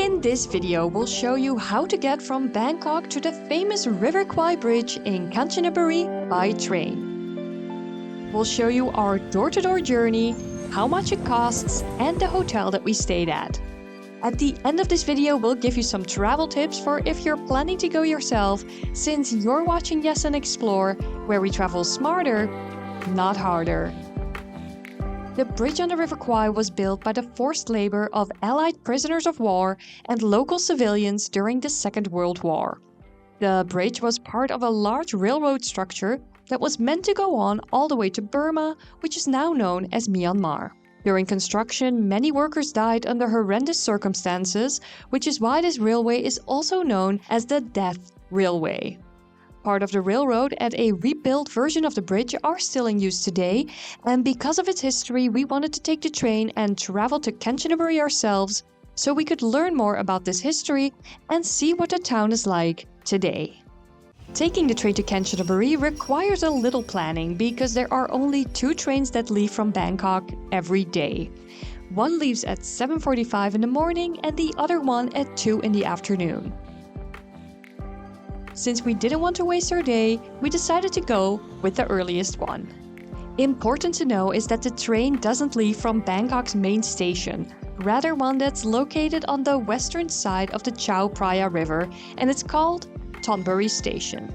In this video, we'll show you how to get from Bangkok to the famous River Kwai Bridge in Kanchanaburi by train. We'll show you our door-to-door journey, how much it costs, and the hotel that we stayed at. At the end of this video, we'll give you some travel tips for if you're planning to go yourself, since you're watching Yes and Explore, where we travel smarter, not harder. The bridge on the River Kwai was built by the forced labor of Allied prisoners of war and local civilians during the Second World War. The bridge was part of a large railroad structure that was meant to go on all the way to Burma, which is now known as Myanmar. During construction, many workers died under horrendous circumstances, which is why this railway is also known as the Death Railway. Part of the railroad and a rebuilt version of the bridge are still in use today, and because of its history, we wanted to take the train and travel to Kanchanaburi ourselves so we could learn more about this history and see what the town is like today. Taking the train to Kanchanaburi requires a little planning because there are only 2 trains that leave from Bangkok every day. One leaves at 7:45 in the morning and the other one at 2 in the afternoon. Since we didn't want to waste our day, we decided to go with the earliest one. Important to know is that the train doesn't leave from Bangkok's main station, rather one that's located on the western side of the Chao Phraya River, and it's called Thonburi Station.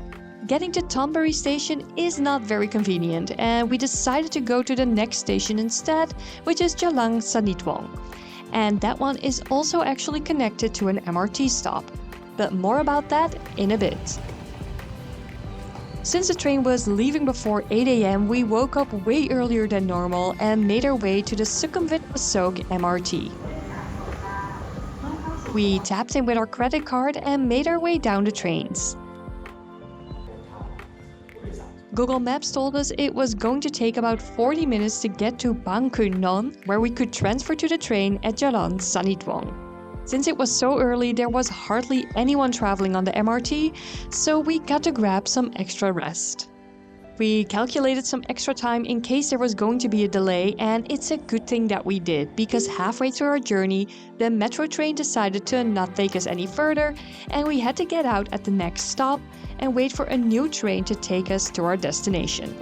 Getting to Thonburi Station is not very convenient, and we decided to go to the next station instead, which is Jalan Sanitwong. And that one is also actually connected to an MRT stop. But more about that in a bit. Since the train was leaving before 8 a.m., we woke up way earlier than normal and made our way to the Sukhumvit Asok MRT. We tapped in with our credit card and made our way down the trains. Google Maps told us it was going to take about 40 minutes to get to Bang Khun Non, where we could transfer to the train at Jalan Sanitwong. Since it was so early, there was hardly anyone traveling on the MRT, so we got to grab some extra rest. We calculated some extra time in case there was going to be a delay, and it's a good thing that we did, because halfway through our journey, the metro train decided to not take us any further, and we had to get out at the next stop and wait for a new train to take us to our destination.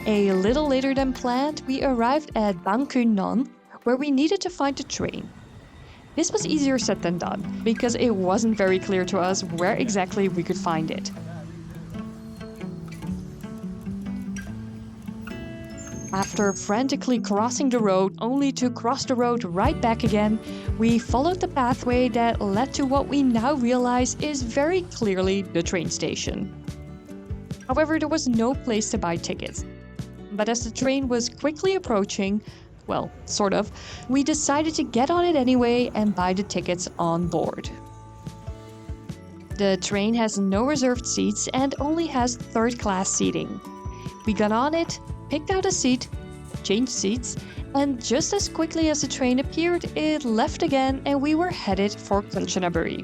A little later than planned, we arrived at Bang Khun Non, where we needed to find the train. This was easier said than done, because it wasn't very clear to us where exactly we could find it. After frantically crossing the road only to cross the road right back again, we followed the pathway that led to what we now realize is very clearly the train station. However, there was no place to buy tickets. But as the train was quickly approaching, well, sort of, we decided to get on it anyway and buy the tickets on board. The train has no reserved seats and only has third-class seating. We got on it, picked out a seat, changed seats, and just as quickly as the train appeared, it left again and we were headed for Kanchanaburi.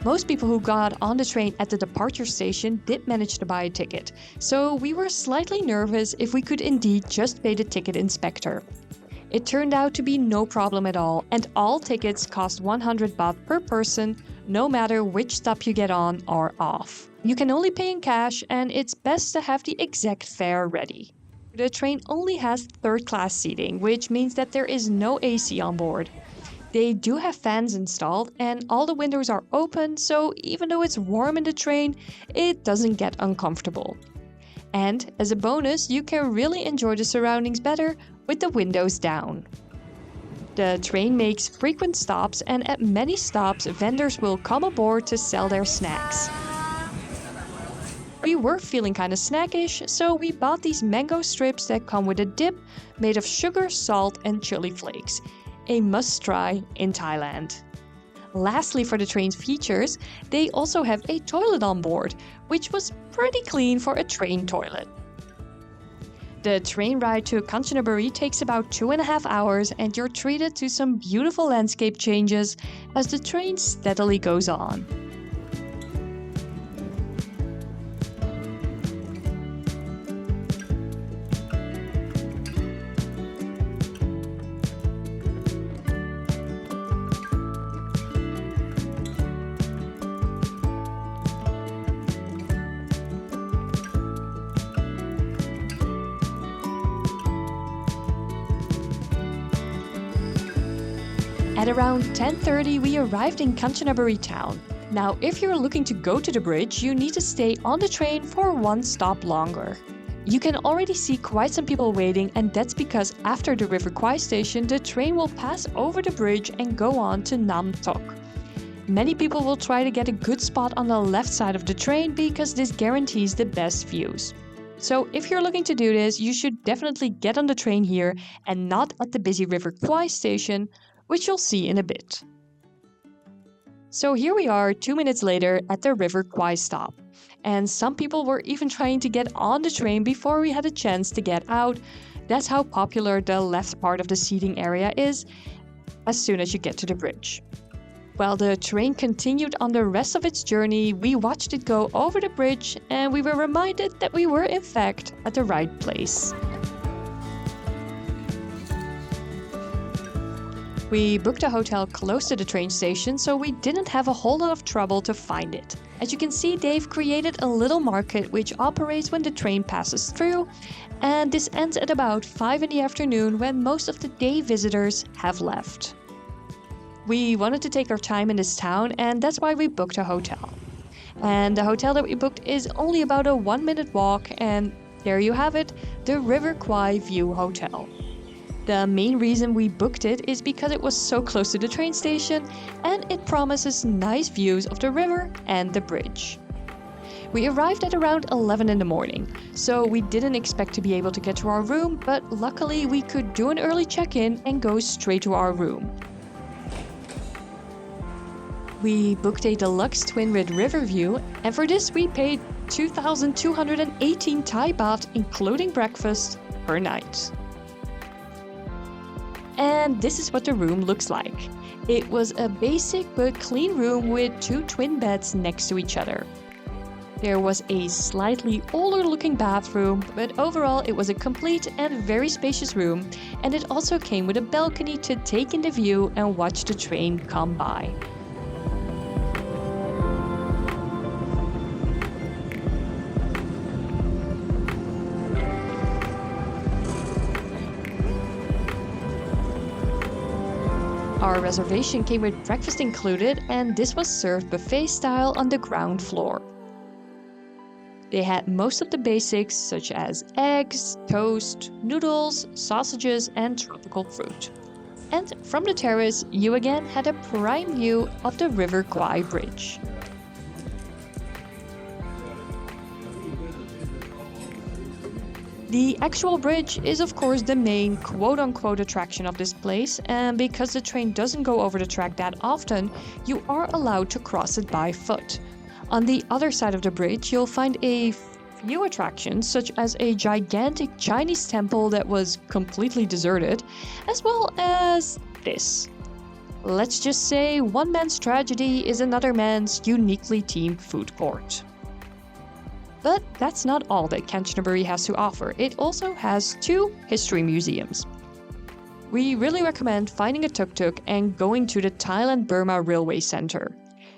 Most people who got on the train at the departure station did manage to buy a ticket, so we were slightly nervous if we could indeed just pay the ticket inspector. It turned out to be no problem at all, and all tickets cost 100 baht per person, no matter which stop you get on or off. You can only pay in cash, and it's best to have the exact fare ready. The train only has third-class seating, which means that there is no AC on board. They do have fans installed and all the windows are open, so even though it's warm in the train, it doesn't get uncomfortable. And as a bonus, you can really enjoy the surroundings better with the windows down. The train makes frequent stops, and at many stops, vendors will come aboard to sell their snacks. We were feeling kind of snackish, so we bought these mango strips that come with a dip made of sugar, salt, and chili flakes. A must-try in Thailand. Lastly, for the train's features, they also have a toilet on board, which was pretty clean for a train toilet. The train ride to Kanchanaburi takes about 2.5 hours, and you're treated to some beautiful landscape changes as the train steadily goes on. At around 10:30, we arrived in Kanchanaburi town. Now, if you're looking to go to the bridge, you need to stay on the train for one stop longer. You can already see quite some people waiting, and that's because after the River Kwai station, the train will pass over the bridge and go on to Nam Tok. Many people will try to get a good spot on the left side of the train because this guarantees the best views. So if you're looking to do this, you should definitely get on the train here and not at the busy River Kwai station, which you'll see in a bit. So here we are 2 minutes later at the River Kwai stop. And some people were even trying to get on the train before we had a chance to get out. That's how popular the left part of the seating area is as soon as you get to the bridge. While the train continued on the rest of its journey, we watched it go over the bridge and we were reminded that we were in fact at the right place. We booked a hotel close to the train station, so we didn't have a whole lot of trouble to find it. As you can see, they've created a little market which operates when the train passes through, and this ends at about 5 in the afternoon when most of the day visitors have left. We wanted to take our time in this town, and that's why we booked a hotel. And the hotel that we booked is only about a 1-minute walk, and there you have it, the River Kwai View Hotel. The main reason we booked it is because it was so close to the train station and it promises nice views of the river and the bridge. We arrived at around 11 in the morning, so we didn't expect to be able to get to our room, but luckily we could do an early check-in and go straight to our room. We booked a deluxe twin-bed river view, and for this we paid 2,218 Thai baht, including breakfast, per night. And this is what the room looks like. It was a basic but clean room with 2 twin beds next to each other. There was a slightly older looking bathroom, but overall it was a complete and very spacious room, and it also came with a balcony to take in the view and watch the train come by. Our reservation came with breakfast included, and this was served buffet style on the ground floor. They had most of the basics such as eggs, toast, noodles, sausages, and tropical fruit. And from the terrace, you again had a prime view of the River Kwai Bridge. The actual bridge is of course the main quote-unquote attraction of this place, and because the train doesn't go over the track that often, you are allowed to cross it by foot. On the other side of the bridge, you'll find a few attractions, such as a gigantic Chinese temple that was completely deserted, as well as this. Let's just say one man's tragedy is another man's uniquely themed food court. But that's not all that Kanchanaburi has to offer. It also has 2 history museums. We really recommend finding a tuk-tuk and going to the Thailand-Burma Railway Center.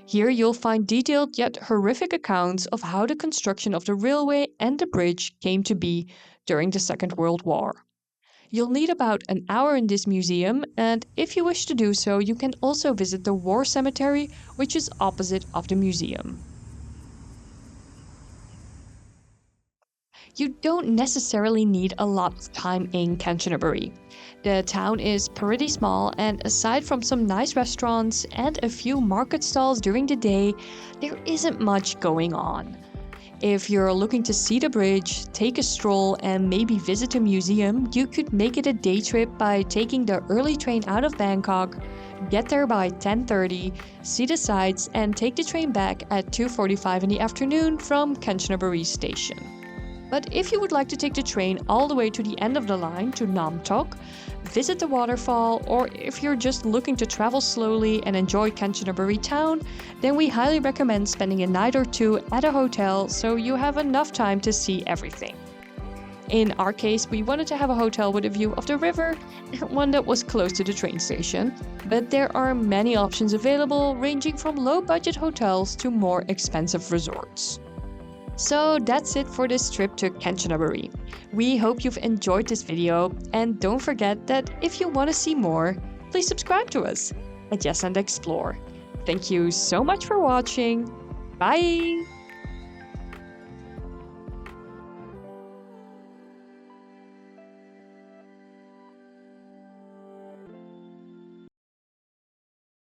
Here you'll find detailed yet horrific accounts of how the construction of the railway and the bridge came to be during the Second World War. You'll need about an hour in this museum, and if you wish to do so, you can also visit the war cemetery, which is opposite of the museum. You don't necessarily need a lot of time in Kanchanaburi. The town is pretty small, and aside from some nice restaurants and a few market stalls during the day, there isn't much going on. If you're looking to see the bridge, take a stroll, and maybe visit a museum, you could make it a day trip by taking the early train out of Bangkok, get there by 10:30, see the sights, and take the train back at 2:45 in the afternoon from Kanchanaburi station. But if you would like to take the train all the way to the end of the line to Nam Tok, visit the waterfall, or if you're just looking to travel slowly and enjoy Kanchanaburi town, then we highly recommend spending a night or 2 at a hotel so you have enough time to see everything. In our case, we wanted to have a hotel with a view of the river, one that was close to the train station, but there are many options available ranging from low-budget hotels to more expensive resorts. So that's it for this trip to Kanchanaburi. We hope you've enjoyed this video, and don't forget that if you want to see more, please subscribe to us. adjacent explore. Thank you so much for watching. Bye!